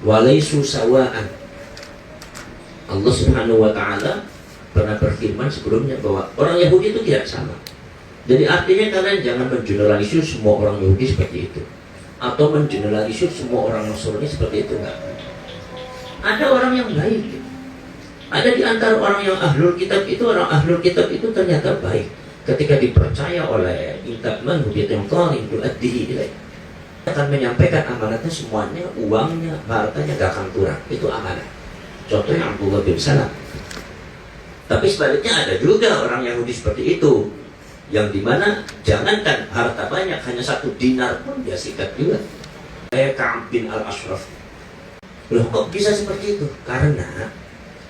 walaisu sawa'an. Allah Subhanahu wa taala pernah berfirman sebelumnya bahwa orang Yahudi itu tidak sama. Jadi artinya kalian jangan mengeneralisir semua orang Yahudi seperti itu, atau mengeneralisir semua orang Nasrani seperti itu, enggak. Ada orang yang baik. Ada di antara orang yang ahlul kitab itu, orang ahlul kitab itu ternyata baik ketika dipercaya oleh intakman hubiyatun qarin tu'addihi ilaih. Akan menyampaikan amanatnya semuanya, uangnya, hartanya gak akan kurang. Itu amanah. Contohnya Abdullah bin Salam. Tapi sebaliknya ada juga orang Yahudi seperti itu, yang dimana jangankan harta banyak, hanya 1 dinar pun dia sikat juga. Kayak Ka'ab bin al-Ashraf. Loh kok bisa seperti itu? Karena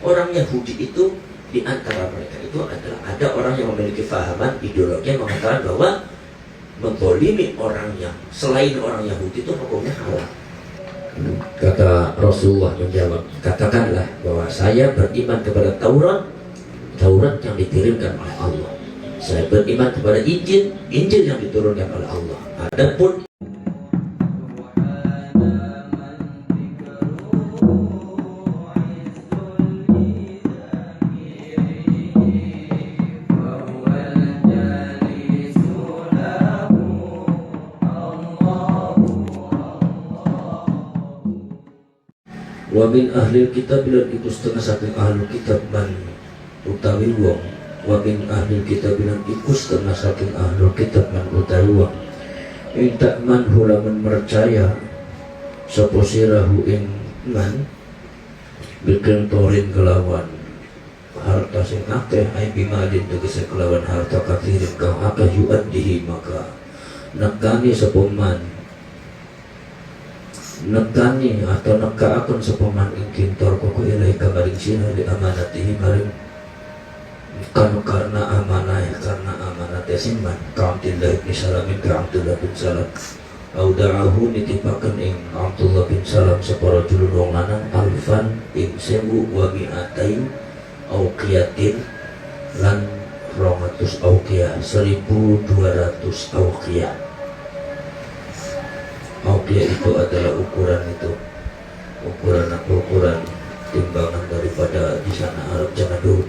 orang Yahudi itu di antara mereka itu adalah ada orang yang memiliki fahaman ideologi yang mengatakan bahwa menzalimi orang yang selain orang Yahudi itu hukumnya halal. Kata Rasulullah menjawab, katakanlah bahwa saya beriman kepada Taurat yang dikirimkan oleh Allah. Saya beriman kepada Injil yang diturunkan oleh Allah. Adapun wa min ahli kitab bilan itu setengah saking ahli kitab man utawi wong. Wa min ahli kitab bilan iku setengah saking ahli kitab man utawi wong. Intak man hulaman percaya sapa sirahu ing man bikin torin kelawan harta sing akeh ai bimadin tegese kelawan harta kathirin kang akeh yuaddihi maka nekani sapa man nekani atau nekaaken sapa man ing kintor koko ilahi kamaring sira di amanatihi maring karena amanah simman Abdullah bin Salam ka Abdullah bin Salam auda'ahu nitipaken ing Abdullah bin Salam separa julun wong lanang alfan ing 1000 wa mi'atain auqiyatin lan 200 auqiyah 1200 auqiyah. Auqiyah itu adalah ukuran timbangan daripada di sana Arab zaman dulu.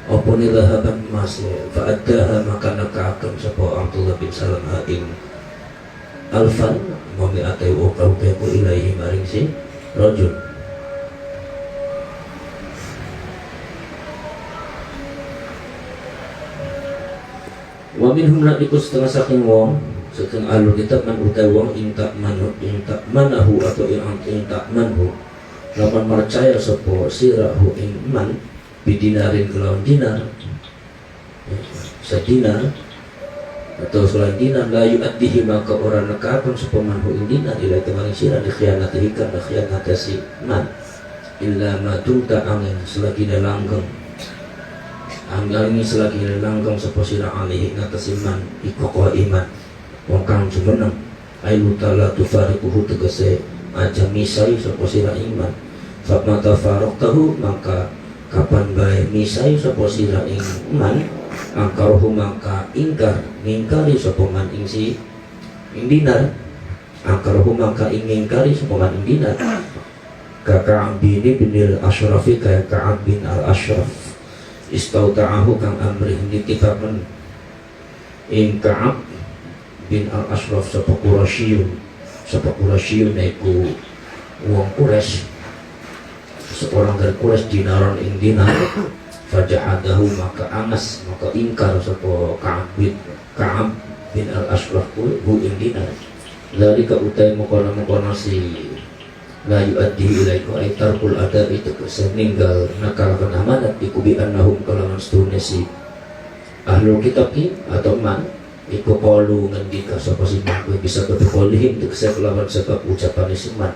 Apa ni zahaban emas fa'addaha maka nakaakan sapa Abdullah bin Salam ing alfan mami atai uqawqiyah ilaihi maring si rajul. Wa minhum la'iku setengah saking wong saking alur kitab man utai wong intak manahu atau intak manhu lapan percaya sapa sirahu ing man bidinarin kelawan dinar sedinar atau selain dinar la yu'addihi maka orang nekapun sapa manhu ing dinar ila kemaring sirah dikhianatihi karena khianatasi man illa ma tunta angin selagi langgeng angin selagi langgeng sapa sirah alihi ngatasi man ikoko iman wong kang jumeneng ayu ta'ala tufariquhu tegese aja misai sapa sira iman famata faraqtahu maka kapan bae misai sapa sira iman angkaruhu maka ingkar ngingkari sapa man ing si ing dinar angkaruhu maka ingkari sapa man ing dinar Ka'ab bin al-Ashrafi kaya Ka'ab bin al-Ashraf istauta'ahu kang amrih nitipaken ing Ka'ab bin al-Ashraf sapa Quraisyun iku wong Quraisy seorang dari Quraisy dinaron ing dinar fajahadahu maka anas maka ingkar sapa Ka'ab bin al-Ashraf ku ing dinar dari kautai mukona si la yu'addi ilaiku ay tarkul adab itu seninggal nakalkan amanat dikubi annahum kalaman setune si ahlul kitab atau man iku qalu ngendika sapa siman kuwi bisa berkolihim tegese kelawan sebab ucapan siman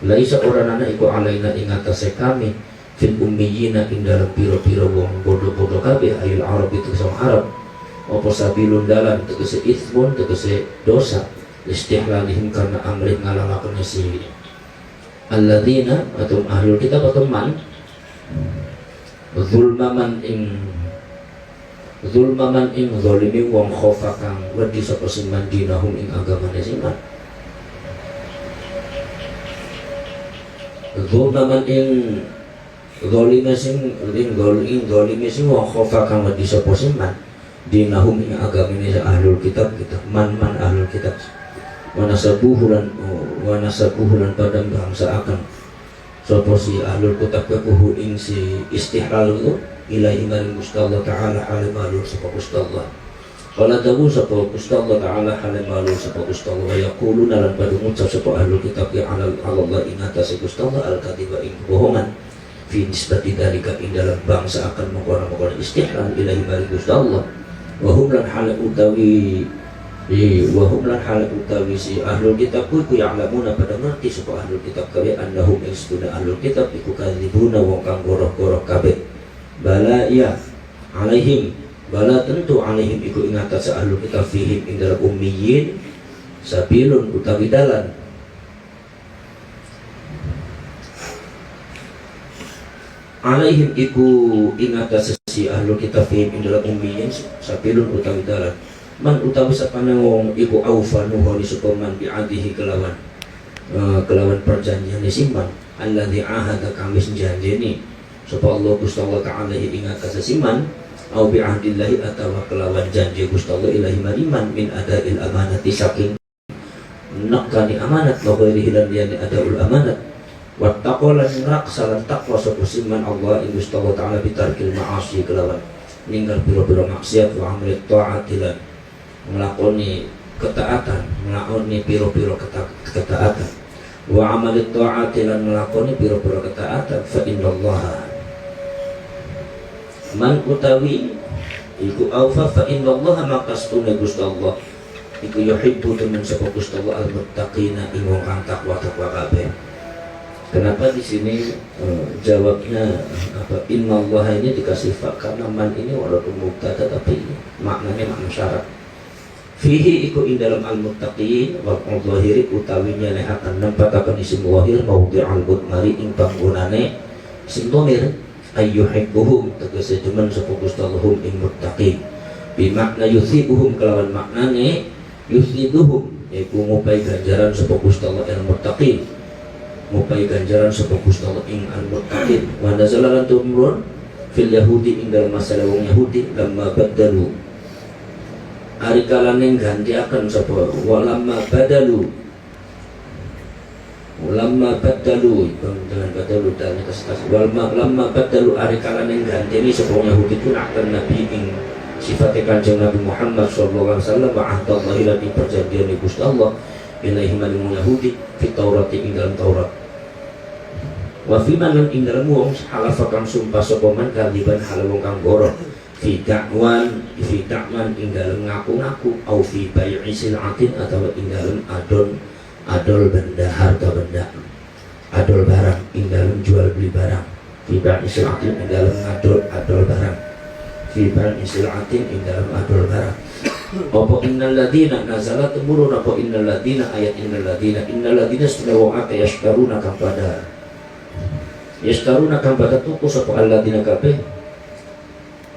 laisa orang anak iku alaina ing atase kami fil ummiyina ing dalam pira-pira wong bodoh-bodoh kabeh ayul arab itu sama Arab apa sabilun dalan tegese itsmun tegese dosa istihlalihim karena amrih ngalalaken si alladzina atau ahlul kitab atau man zulmaman ing zalimi wong khofa kang wedi sapa siman dinahum ing agamane siman Zulman ing zalime sing wa khofa kang wedi sapa man dinahum ing agamane ahlul kitab kita man ahlul kitab wa nasabuhu lan padang bangsa akan sapa si ahlul kitab kuhu ing si istihlal itu ilahi maring Gusti Allah taala hale malur sapa Gusti Allah qala dawu sapa Gusti Allah taala hale malur sapa Gusti Allah wa yaquluna lan padung ngucap sapa ahlul kitab ya ala Allah ing atase Gusti Allah al-kadiba ing bohongan fi nisbati dalika ing dalam bangsa akan mengkono-kono istihlal ilahi maring Gusti Allah wahum lan hal utawi si ahlul kitab ku ya'lamuna pada ngerti sapa ahlul kitab kabeh annahum istuna ahlul kitab iku kadzibuna wong kang goroh-goroh kabeh bala ya alaihim bala tentu alaihim iku ing atas ahlul kitab fihim ing dalam ummiyin sabilun utawi dalan alaihim iku ing atas si ahlul kitab fihim ing dalam ummiyin sabilun utawi dalan man utawi sapane wong iku aufa nuhoni supaman bi'adihi kelawan perjanjian siman alladzi ahada kami janjeni sapa Allah Gusti Allah taala ing atas siman au bi'ahdillahi atawa kelawan janji Gusti Allah ilahi mariman min adail amanati saking nakani amanat wa ghairihi lan liyani adaul amanat wattaqolan raksalan taqwa sapa siman Allah ing Gusti Allah taala bitarkil ma'asi kelawan ninggal pira-pira maksiat wa amri ta'atilan melakoni ketaatan, melakoni piro-piro ketaatan wa amalit ta'ati lan melakoni piro-piro ketaatan fa innallaha man utawi iku aufa fa innallaha maqastuna Gusti Allah iku yuhibbu temen sapa Gusti Allah al-muttaqina ing wong kang takwa-takwa kabeh. Kenapa di sini jawabnya apa innallaha ini dikasih fa karena man ini walaupun mubtada tapi maknanya makna syarat fihi iku ing dalam al-muttaqin wal zahiri utawinya nek akan nempataken isim zahir maudhi'al mudmari ing panggonane isim dhamir ayyuhibbuhum tegese demen sapa Gusti Allah ing muttaqin bi makna yusibuhum kelawan maknane yusibuhum yaiku ngupai ganjaran sapa Gusti Allah ing muttaqin ngupai ganjaran sapa Gusti Allah ing al-muttaqin wa nazalan tumrun fil yahudi ing dalam masalah wong Yahudi lamma badalu hari kalane gantiaken sapa walamma badalu dengan badalu dan kestas walamma badalu hari kalane ganteni sapa Yahudi ku akan nabi ing sifate Kanjeng Nabi Muhammad sallallahu alaihi wasallam wa ahdallahi lan perjanjian Gusti Allah ilahi maring Yahudi fi Taurat ing dalam Taurat wa fi man ing dalam wong halafa kang sumpah sapa man kaliban halawong kang goroh fi dakwan ing dalam ngaku-ngaku au fi bai'i sil'atin atau ing dalam adol benda harta benda adol barang ing dalam jual beli barang fi bai'i sil'atin ing dalam adol barang fi bai'i sil'atin ing dalam adol barang apa innal ladina nazalat temurun apa innal ladina ayat innal ladina setelah wong akeh yashtaruna kang pada tuku sapa alladina kabeh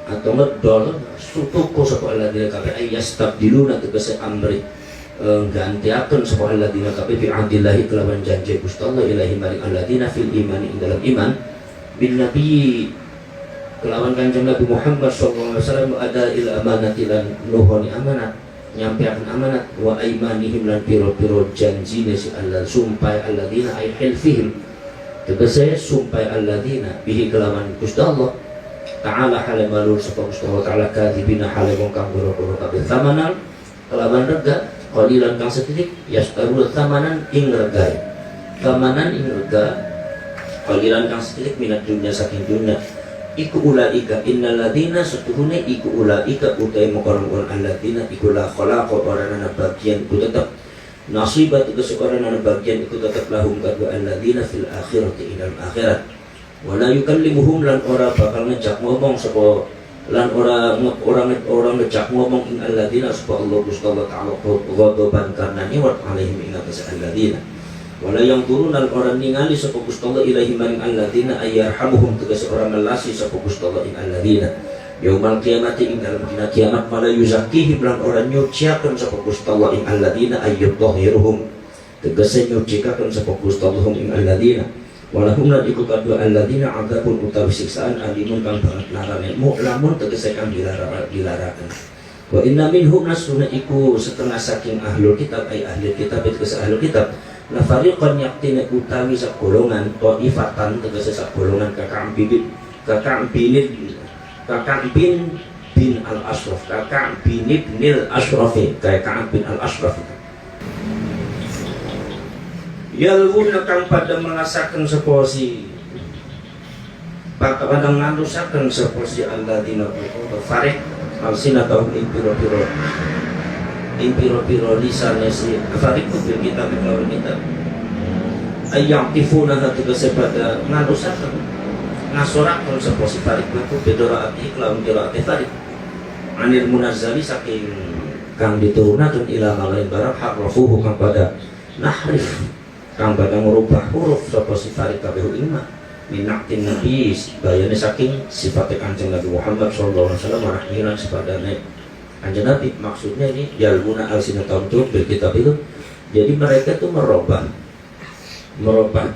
atau ngedol sutuku sapa alladina kabeh ayastabdiluna tegese amri gantiaken sapa alladina kabeh fi ahdillahi kelawan janji Gusti Allah ilahi maring alladina fil imani ing dalam iman bin nabi kelawan Kanjeng Nabi Muhammad sallallahu alaihi wasallam ada il amanati lan nuhoni amanat nyampeaken amanat wa aimanihim lan piro-piro janjine si Allah sumpai alladina ay hilfihim tegese sumpai alladina bihi kelawan Gusti Allah ta'ala hale malur sapa Gusti Allah ta'ala kadibina hale wong kang goro-goro kabeh tamanan kelawan rega qalilan kang setitik yastaru tamanan ing rega qalilan kang setitik minat dunya saking dunya iku ulaika innal ladina setuhune iku ulaika utai maqaron alladina iku la khalaqa orana bagian ku tetep nasibat itu sekarang bagian itu tetap lahum kadwa alladina fil akhirati ilal akhirat wala yukallimuhum lan ora bakal ngejak ngomong sapa lan orang ngejak ngomong ing alladina sapa Allah Gusti Allah taala ghadaban karena niwat alaihim ing atas alladina wala yang turun lan orang ningali sapa Gusti Allah ilahi maring alladina ayyarhamuhum tegese orang melasi sapa Gusti Allah ing alladina yaumal qiyamati ing dalam dina kiamat mala yuzakkihim lan orang nyuciaken sapa Gusti Allah ing alladina ayyudhahiruhum tegese nyucikaken sapa Gusti Allah ing alladina Walahum lan iku kadua alladzina adzabun utawi siksaan alimun kang banget larane lamun tegese kang dilarakan. Wa inna minhum nasruna iku setengah saking ahlul kitab ay ahli kitab tegese ahlul kitab la fariqan yaqtina utawi sagolongan taifatan tegese sagolongan Kakak bin al-Ashraf, Kakak bin al-Ashraf, Kakak bin al-Ashraf. Yalwuna kang pada merasakan seposi, pada ngalusakan seposi alladzina farik alsinatahum impiro lisannya si farik bil kitab lawan kitab ayyaqifuna hatu pada ngalusakan ngasorakon seposi farik itu bedora'ati kelawan bedora'ati farik anil munazzali saking kang diturunatun ila malain barang harrafuhu kang pada nahrif kang pada merubah huruf seposi farik kabehu ilma minaktin nabi bayane saking sifatnya kanjeng Nabi Muhammad sallallahu alaihi wasallam rahmilan sepadane kanjeng Nabi. Maksudnya ini yalmuna alsinatahum bil kitab itu, jadi mereka tuh merubah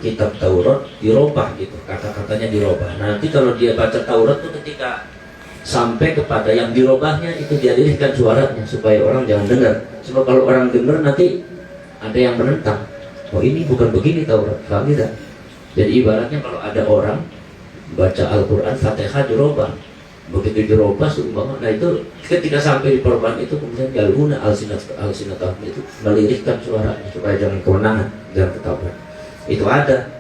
kitab Taurat, dirubah gitu, kata-katanya dirubah. Nanti kalau dia baca Taurat tuh ketika sampai kepada yang dirubahnya itu dia lirihkan suaranya supaya orang jangan dengar. Sebab kalau orang dengar nanti ada yang menentang, oh ini bukan begini Taurat, paham tidak? Jadi ibaratnya kalau ada orang baca Al-Quran Fatihah dirubah, begitu dirubah seumpama, nah itu ketika sampai di perubahan itu kemudian yalhuna alsinatahum itu melirihkan suaranya supaya jangan kewenangan, jangan ketahuan. Itu ada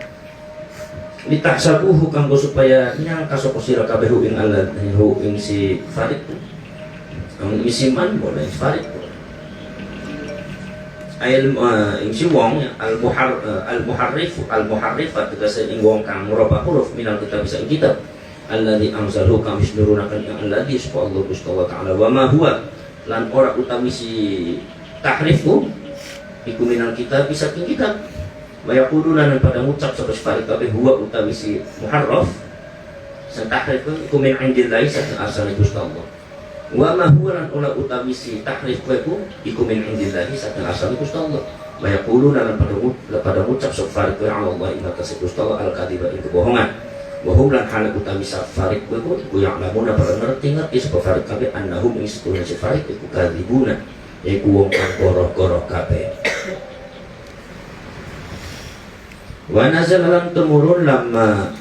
litahsabuhu kanggo supaya nyangka sapa sira kabeh ing Allah ing si farid ing man boleh farid ayat ing si wong al-muharrifat tegese ing wong kang merubah huruf minal kitab bisa kitab alladzi anzalahu kang isnurunakan yang alladzi subhanahu wa ta'ala wa ma huwa lan ora utami si tahrifu iku minal kitab bisa kitab wa yaquluna lan pada ngucap sapa sifat kabeh huwa utawi si muharraf sang tahrif iku min indillahi saking asale Gusti Allah wa ma huwa lan ula utawi si tahrif iku min indillahi saking asale Gusti Allah wa yaquluna lan pada ngucap sapa sifat Allah inna Gusti Allah al-kadiba itu kebohongan wa hum lan hal utawi safarik iku yang lamuna pada ngerti sapa farik kabeh annahum ing setune safarik iku kadibuna iku wong kang goroh-goroh kabeh. Wa nazalan temurun lama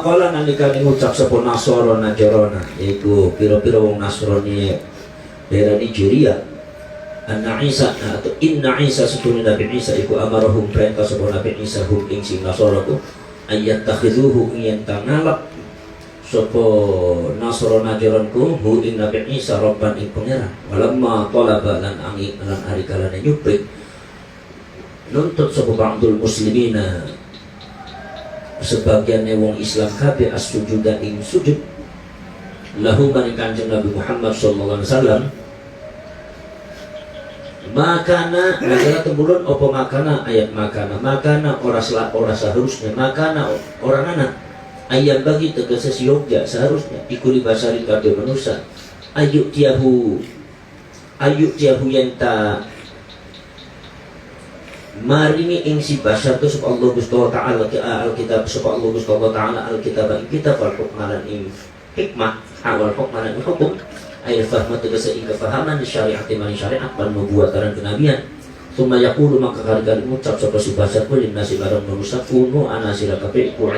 kala nalika ngucap sapa Nasara Najrana iku pira-pira wong Nasrani daerah Nigeria anna Isa atau inna Isa setune Nabi Isa iku amarahum perintah sapa Nabi Isa hum ing sing Nasara tu ayat takhizuhu yen tangalap sapa Nasara Najran ku hu ing Nabi Isa robban ing pangeran walamma talaba lan angi lan ari kalane nyuprit nuntut sapa ba'dul muslimina sebagian wong Islam kabeh as-sujuda ing sujud lahu maring kanjeng Nabi Muhammad sallallahu alaihi wasallam makana negara temurun opo makana ayat makana ora seharusnya makana orang anak ayat bagi tegese siogja seharusnya ikuli basari kadhe manusia ayuk tiahu yenta maringi ing si basar tu sapa Allah Gusti Ta'ala ke alkitab sapa Allah Gusti Ta'ala alkitab ing kitab wal hukmalan ing hikmah awal hukmalan ing hukum ayat fahma tegese ing kefahaman syariat man syariat wal nubuwatan kenabian summa yaqulu maka kali ngucap sapa si basar kulin nasi barang manusia kuno anasira kabeh iku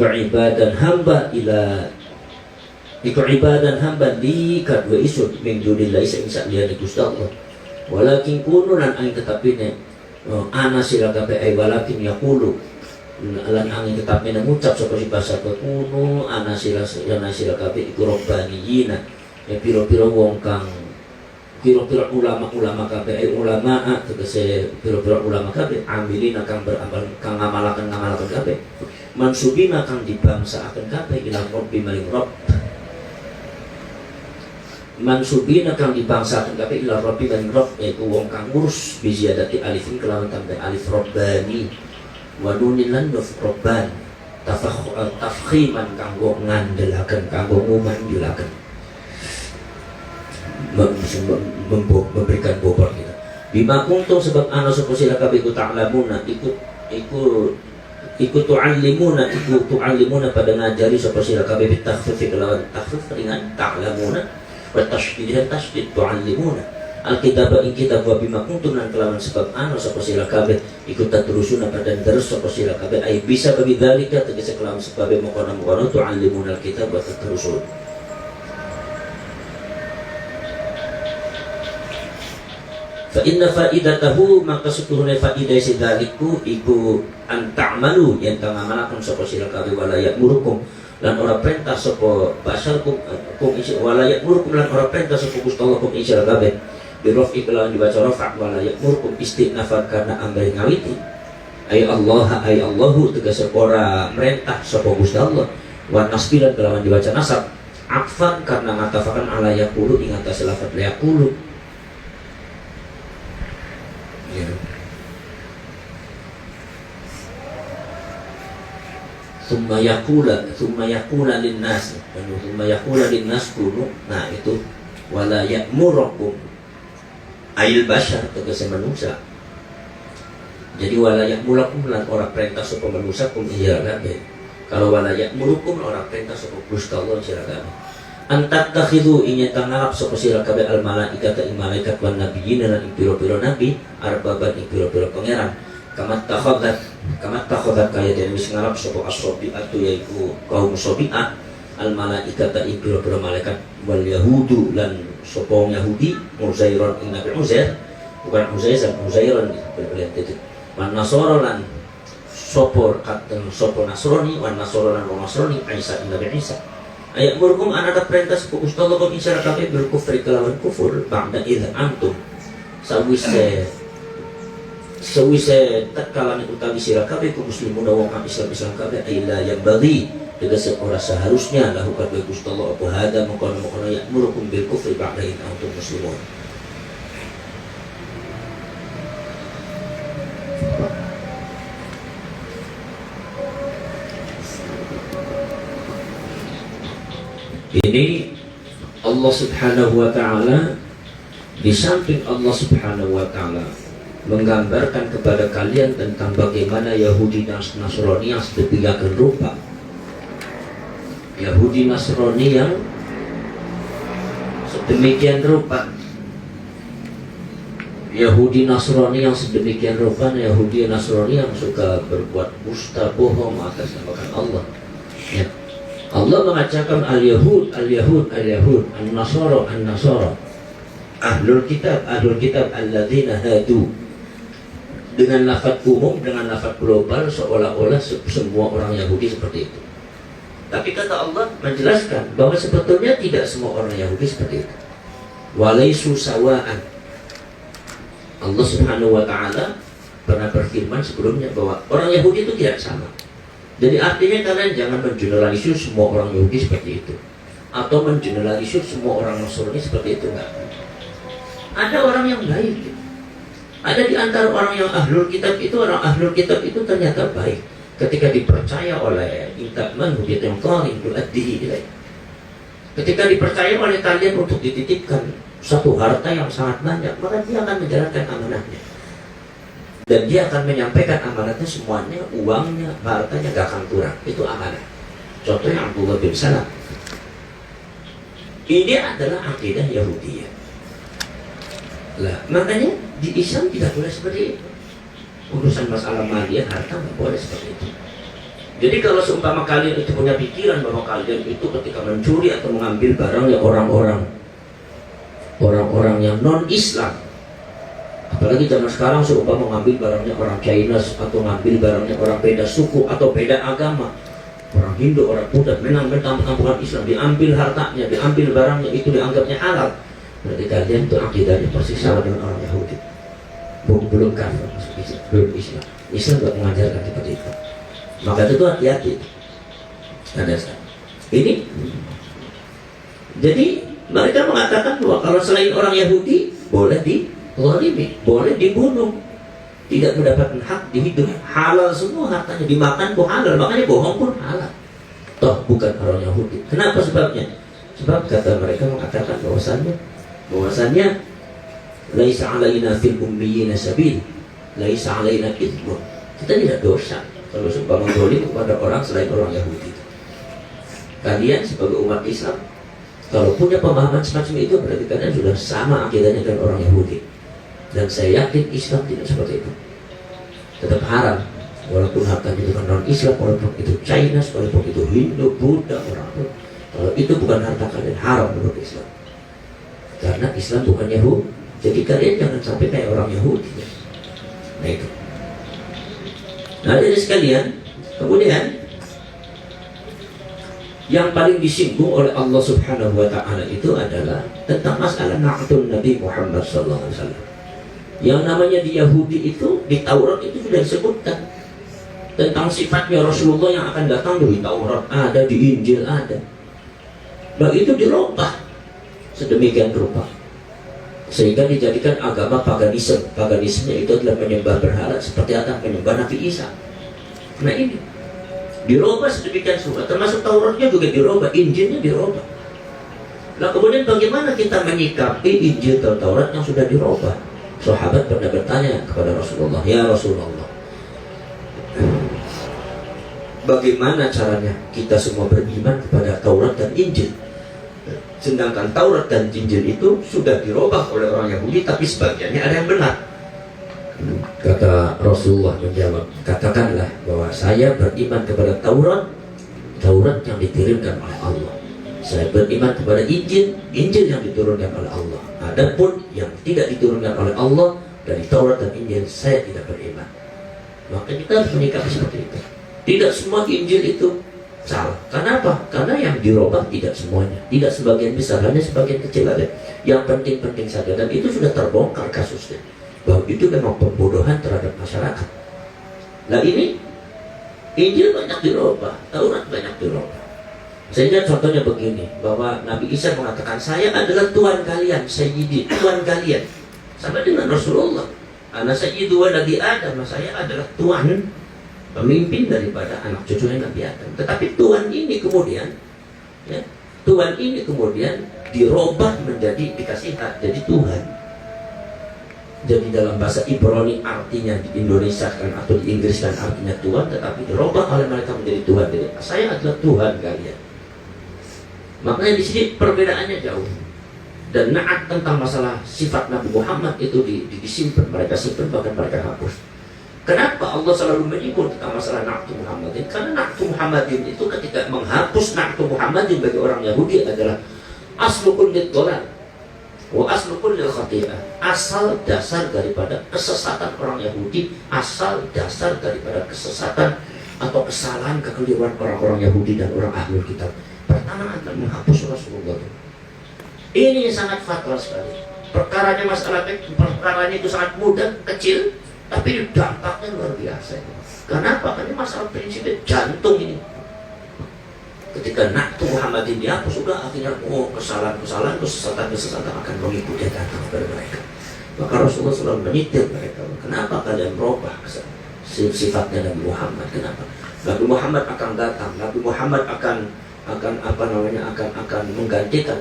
ibadan hamba ila iku ibadan hamba di kadwa isud min dunillahi sing saliyane Gusti Allah walakin kuno lan angin tetapine ana sira kabeh ay walakin yaqulu lan angin tetapine ngucap sapa si basa kuno ana sira kabeh iku robbaniyina ya pira-pira wong kang pira-pira ulama kabeh ay ulama tegese pira-pira ulama kabeh amilina kang beramal kang ngamalaken kabeh mansubina kang dibangsaaken kabeh ila rabbi maring rabb mansubina kang dibangsakan kabeh ila rabbi dan rabb yaitu wong kang ngurus bi ziyadati alifin kelawan tambah alif rabbani wa nunin lan rabban tafkhiman kanggo ngandelaken kanggo ngumanjulaken memberikan bobot kita Bima kuntum sebab ana sapa sira kabeh iku ta'lamuna iku tu'allimuna pada ngajari sapa sira kabeh bitakhfif kelawan takhfif ringan ta'lamuna wa tasydid tu'allimuna alkitab ing kitab wa bima kuntum lan kelawan sebab ana sapa sira kabeh iku tatrusuna pada terus sapa sira kabeh ai bisa bagi dalika tegese kelawan sebab mengkono tu'allimuna alkitab wa tatrusun. Fa inna faidatahu maka setuhune faidah sidaliku iku anta'malu yang tangamalaken sapa sira kabeh wala ya'murukum lan ora perintah sapa basarkum wala ya'murukum lan ora perintah sapa Gusti Allah kum sira kabeh birofi kelawan dibaca rafa' wala ya'murukum istinafar karena ambil ngawiti ay Allahu tegese ora merintah sapa Gusti Allah wa nasbilan kelawan dibaca nasab akfan karena ngatafakan ala yaqulu ing atas lafaz yaqulu. Summa yakula linnas kunu, nah itu wala ya'murukum ail bashar tegese manusia. Jadi wala ya'murukum lan ora perintah sapa manusia kum iya kabeh. Kalau wala ya'murukum ora perintah sapa Gusti Allah sira kabeh. Antat takhidhu inya tangarap sapa sira kabeh al malaikata ing malaikat wan nabiyyin lan pira-pira nabi arbaban ing pira-pira pangeran. Kamat takhodat kaya dan wis ngarap sapa as-sobi'atu yaiku kaum sobi'ah al malaikata ing pira-pira malaikat wal yahudu lan sapa Yahudi Uzairon ing Nabi Uzair bukan Uzairon berarti wan nasara lan sapa Nasrani wan nasara lan Nasrani Isa ing Nabi Isa. Ayat murkum anak perintah sapa Gusti Allah kok isyarat kabeh berkufri kelawan kufur ba'da idh antum sawise takalan utawi sira kabeh ku muslimun wa kang Islam kabeh ila yang bagi tegese ora seharusnya lahu kabeh Gusti Allah apa hada mengkono ya murukum bil kufri ba'da idh antum muslimun. Ini Allah Subhanahu wa ta'ala di samping Allah Subhanahu wa ta'ala menggambarkan kepada kalian tentang bagaimana Yahudi dan Nasrani yang sedemikian rupa. Yahudi Nasrani yang sedemikian rupa. Yahudi Nasrani yang sedemikian rupa, Yahudi Nasrani yang suka berbuat dusta bohong atas namakan Allah. Ya. Allah mengatakan al-Yahud, an-Nasara, ahlul kitab alladzina hadu. Dengan lafaz umum, dengan lafaz global, seolah-olah semua orang Yahudi seperti itu. Tapi kata Allah menjelaskan bahwa sebetulnya tidak semua orang Yahudi seperti itu. Walaisu sawa'an. Allah Subhanahu wa ta'ala pernah berfirman sebelumnya bahwa orang Yahudi itu tidak sama. Jadi artinya kalian jangan mengeneralisir semua orang Yahudi seperti itu, atau mengeneralisir semua orang Nasrani seperti itu, enggak. Ada orang yang baik gitu. Ada di antara orang yang ahlul kitab itu, orang ahlul kitab itu ternyata baik ketika dipercaya oleh intakman hujjatun qarin tu'addihi ilaih. Ketika dipercaya oleh kalian untuk dititipkan satu harta yang sangat banyak, maka dia akan menjalankan amanahnya. Dan dia akan menyampaikan amanatnya semuanya, uangnya, hartanya gak akan kurang. Itu amanah. Contohnya Abdullah bin Salam. Ini adalah akidah Yahudi. Lah, makanya di Islam tidak boleh seperti itu. Urusan masalah maliyah, harta nggak boleh seperti itu. Jadi kalau seumpama kalian itu punya pikiran bahwa kalian itu ketika mencuri atau mengambil barangnya orang-orang yang non-Islam, apalagi zaman sekarang seumpama mengambil barangnya orang China atau mengambil barangnya orang beda suku atau beda agama, orang Hindu, orang Buddha, menang-menang kampungan Islam, diambil hartanya, diambil barangnya, itu dianggapnya halal. Berarti kalian itu akidahnya persis sama dengan orang Yahudi. Belum kafir, belum Islam. Islam tidak mengajarkan seperti itu. Maka itu hati-hati. Ini jadi mereka mengatakan bahwa kalau selain orang Yahudi boleh dizalimi, boleh dibunuh, tidak mendapatkan hak di hidup, halal semua hartanya, dimakan pun halal, makanya bohong pun halal. Toh bukan orang Yahudi. Kenapa sebabnya? Sebab kata mereka mengatakan bahwasannya Laisa alaina fil ummiyina sabil, laisa alaina ithmun. Kita tidak dosa kalau sumpah mengdolim kepada orang selain orang Yahudi. Kalian sebagai umat Islam, kalau punya pemahaman semacam itu, berarti kalian sudah sama akidahnya dengan orang Yahudi. Dan saya yakin Islam tidak seperti itu. Tetap haram, walaupun hartanya itu non Islam, walaupun itu China, walaupun itu Hindu, Buddha, orang pun. Kalau itu bukan harta kalian, haram menurut Islam. Karena Islam bukan Yahudi. Jadi kalian jangan sampai kayak orang Yahudi. Nah itu. Nah dari sekalian, kemudian yang paling disinggung oleh Allah Subhanahu wa Ta'ala itu adalah tentang masalah na'tun Nabi Muhammad SAW. Yang namanya di Yahudi itu, di Taurat itu sudah disebutkan tentang sifatnya Rasulullah yang akan datang di Taurat ada, di Injil ada. Nah itu dirubah sedemikian rupa sehingga dijadikan agama paganisme. Paganisme itu adalah menyembah berhala seperti Adam menyembah Nabi Isa. Nah ini dirubah sedemikian rupa, termasuk Tauratnya juga dirubah, Injilnya dirubah. Nah kemudian bagaimana kita menyikapi Injil dan Taurat yang sudah dirubah? Sahabat pernah bertanya kepada Rasulullah, ya Rasulullah, bagaimana caranya kita semua beriman kepada Taurat dan Injil? Sedangkan Taurat dan Injil itu sudah dirubah oleh orang Yahudi, tapi sebagiannya ada yang benar. Kata Rasulullah menjawab, katakanlah bahwa saya beriman kepada Taurat, Taurat yang dikirimkan oleh Allah. Saya beriman kepada Injil, Injil yang diturunkan oleh Allah. Adapun yang tidak diturunkan oleh Allah dari Taurat dan Injil, saya tidak beriman. Maka kita harus menyikapi seperti itu. Tidak semua Injil itu salah. Kenapa? Karena yang dirubah tidak semuanya, tidak sebagian besar, hanya sebagian kecil ada. Yang penting-penting saja, dan itu sudah terbongkar kasusnya bahwa itu memang pembodohan terhadap masyarakat. Nah ini Injil banyak dirubah, Taurat banyak dirubah. Sehingga contohnya begini, bahwa Nabi Isa mengatakan saya adalah Tuhan kalian, Sayyidi, Tuhan kalian. Sama dengan Rasulullah, Ana Sayyidu wa Nabi Adam, saya adalah Tuhan, pemimpin daripada anak cucunya Nabi Adam. Tetapi Tuhan ini kemudian, ya, Tuhan ini kemudian dirubah menjadi, dikasih hak jadi Tuhan. Jadi dalam bahasa Ibrani artinya di Indonesia kan atau di Inggris kan artinya Tuhan, tetapi dirubah oleh mereka menjadi Tuhan. Jadi saya adalah Tuhan kalian. Makanya di sini perbedaannya jauh. Dan naat tentang masalah sifat Nabi Muhammad itu disimpan, mereka simpan, bahkan mereka hapus. Kenapa Allah selalu menyinggung tentang masalah na'tu Muhammadin? Karena na'tu Muhammadin itu ketika menghapus na'tu Muhammadin bagi orang Yahudi adalah aslu kulli dhalal wa aslu kulli khati'ah. Asal dasar daripada kesesatan orang Yahudi, asal dasar daripada kesesatan atau kesalahan, kekeliruan orang-orang Yahudi dan orang ahlul kitab. Pertama adalah menghapus Rasulullah. Ini sangat fatal sekali. Perkaranya perkaranya itu sangat mudah, kecil, tapi dampaknya luar biasa. Kenapa? Karena masalah prinsipnya jantung ini. Ketika na'tu Muhammadin dihapus, sudah akhirnya kesalahan-kesalahan, kesesatan-kesesatan akan mengikuti datang kepada mereka. Maka Rasulullah selalu menyitir mereka. Kenapa kalian merubah sifatnya Nabi Muhammad? Kenapa? Nabi Muhammad akan datang, Nabi Muhammad akan menggantikan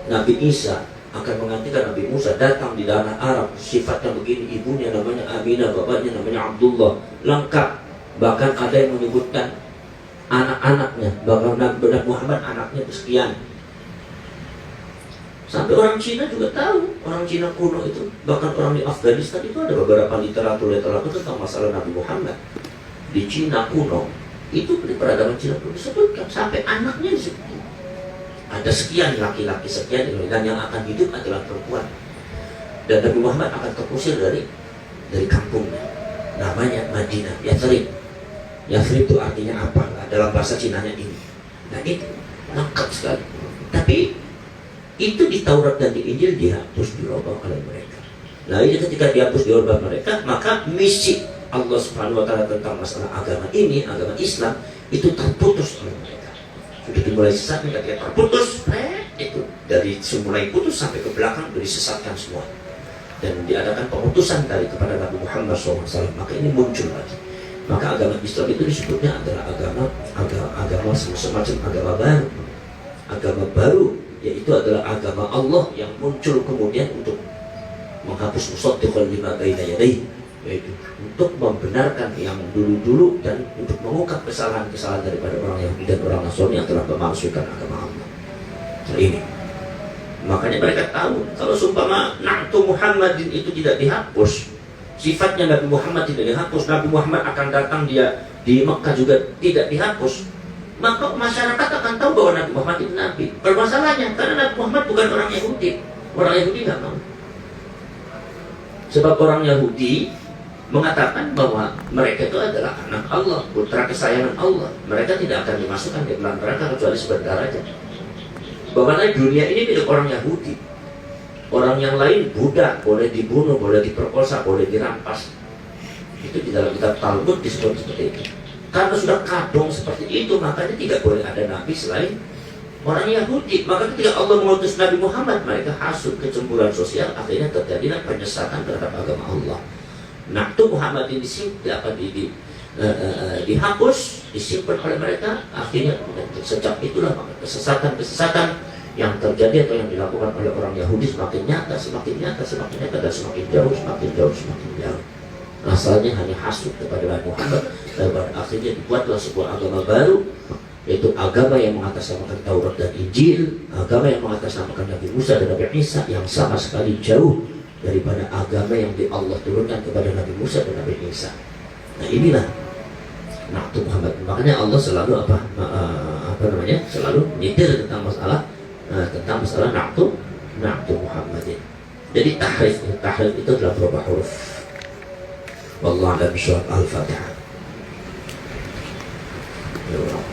Nabi Isa, akan menggantikan Nabi Musa, datang di tanah Arab, sifatnya begini, ibunya namanya Aminah, bapaknya namanya Abdullah, lengkap. Bahkan ada yang menyebutkan anak-anaknya, bahkan Nabi Muhammad anaknya sekian. Sampai orang Cina juga tahu, orang Cina kuno itu, bahkan orang di Afghanistan itu ada beberapa literatur tentang masalah Nabi Muhammad. Di Cina kuno, itu di peradaban Cina kuno disebutkan, sampai anaknya disebutkan. Ada sekian laki-laki, sekian, dan yang akan hidup adalah perempuan. Dan Nabi Muhammad akan terusir dari kampungnya, namanya Madinah, Yathrib. Yathrib itu artinya apa? Dalam bahasa Cinanya ini. Nah itu lengkap sekali. Tapi itu di Taurat dan di Injil dihapus, dirubah oleh mereka. Nah ini ketika dihapus, dirubah mereka, maka misi Allah Subhanahu Wa Taala tentang masalah agama ini, agama Islam, itu terputus oleh mereka. Sudah dimulai sesat, ketika terputus, itu dari mulai putus sampai ke belakang disesatkan semua. Dan diadakan pemutusan dari kepada Nabi Muhammad SAW. Maka ini muncul lagi. Maka agama Islam itu disebutnya adalah agama semacam agama baru. Agama baru, yaitu adalah agama Allah yang muncul kemudian untuk menghapus musaddiqan lima baina yadayhi, yaitu untuk membenarkan yang dulu-dulu dan untuk mengungkap kesalahan-kesalahan daripada orang Yahudi dan orang Nasrani yang telah memalsukan agama Allah. Nah ini, makanya mereka tahu kalau sumpama na'tu Muhammadin itu tidak dihapus, sifatnya Nabi Muhammad tidak dihapus, Nabi Muhammad akan datang dia di Mekah juga tidak dihapus, maka masyarakat akan tahu bahwa Nabi Muhammad itu Nabi. Permasalahannya karena Nabi Muhammad bukan orang Yahudi, orang Yahudi nggak mau. Sebab orang Yahudi mengatakan bahwa mereka itu adalah anak Allah, putra kesayangan Allah. Mereka tidak akan dimasukkan di dalam neraka kecuali sebentar aja. Bahwa dunia ini milik orang Yahudi. Orang yang lain budak, boleh dibunuh, boleh diperkosa, boleh dirampas. Itu di dalam kitab Talmud disebut seperti itu. Karena sudah kadung seperti itu, makanya tidak boleh ada nabi selain orang Yahudi. Maka ketika Allah mengutus Nabi Muhammad, mereka hasut, kecemburuan sosial, akhirnya terjadilah penyesatan terhadap agama Allah. Nah, itu Muhammad ini dihapus, disimpan oleh mereka. Akhirnya sejak itulah maka kesesatan-kesesatan yang terjadi atau yang dilakukan oleh orang Yahudi semakin nyata, semakin nyata, semakin nyata, dan semakin jauh, semakin jauh, semakin jauh. Asalnya hanya hasut kepada Nabi Muhammad, dan akhirnya dibuatlah sebuah agama baru, yaitu agama yang mengatasnamakan Taurat dan Injil, agama yang mengatasnamakan Nabi Musa dan Nabi Isa, yang sama sekali jauh daripada agama yang Allah turunkan kepada Nabi Musa dan Nabi Isa. Nah inilah na'tu Muhammad. Makanya Allah selalu selalu menyitir tentang masalah na'tu Muhammadin. Jadi tahrif itu adalah berubah huruf. Wallahu a'lam bishawab. Al-Fatihah. Ya Allah.